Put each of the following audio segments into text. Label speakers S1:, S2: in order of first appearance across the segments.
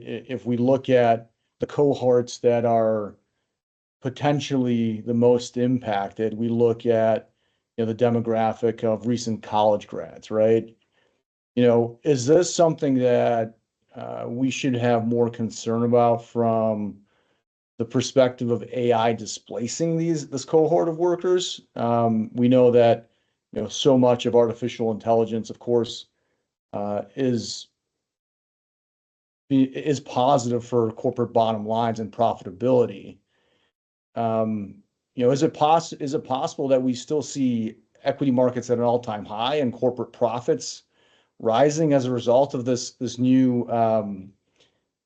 S1: If we look at the cohorts that are potentially the most impacted, we look at, the demographic of recent college grads, right? Is this something that we should have more concern about from the perspective of AI displacing this cohort of workers? We know that, so much of artificial intelligence, of course, is positive for corporate bottom lines and profitability. Is it possible that we still see equity markets at an all-time high and corporate profits rising as a result of this new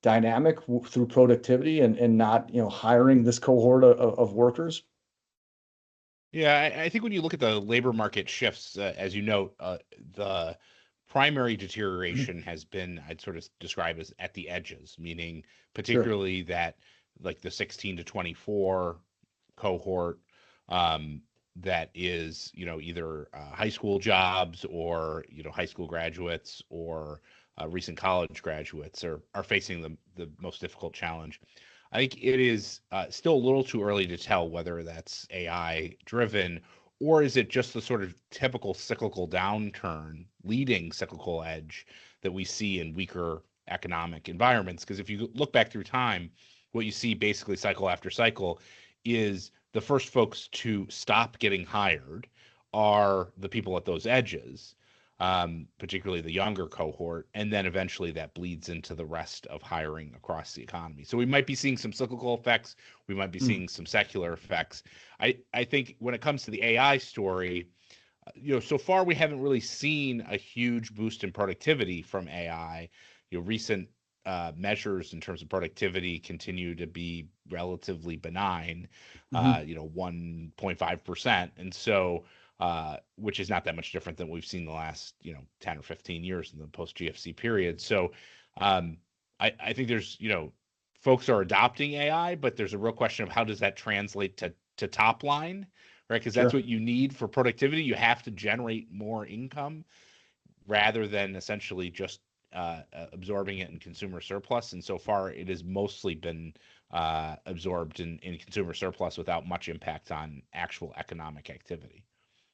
S1: dynamic through productivity and not hiring this cohort of workers?
S2: Yeah, I think when you look at the labor market shifts, as you note, the primary deterioration has been, I'd sort of describe as at the edges, meaning
S1: Sure.
S2: particularly that like the 16 to 24 cohort, that is, either high school jobs or, high school graduates or recent college graduates are facing the most difficult challenge. I think it is still a little too early to tell whether that's AI driven or is it just the sort of typical cyclical downturn, leading cyclical edge that we see in weaker economic environments. Because if you look back through time, what you see basically cycle after cycle is the first folks to stop getting hired are the people at those edges, particularly the younger cohort, and then eventually that bleeds into the rest of hiring across the economy. So we might be seeing some cyclical effects. We might be seeing some secular effects. I think when it comes to the AI story, so far we haven't really seen a huge boost in productivity from AI. Recent measures in terms of productivity continue to be relatively benign, 1.5%. And so, which is not that much different than we've seen the last, 10 or 15 years in the post GFC period. So I think there's, folks are adopting AI, but there's a real question of how does that translate to top line, right? Because that's
S1: Sure.
S2: what you need for productivity. You have to generate more income rather than essentially just absorbing it in consumer surplus. And so far, it has mostly been absorbed in consumer surplus without much impact on actual economic activity.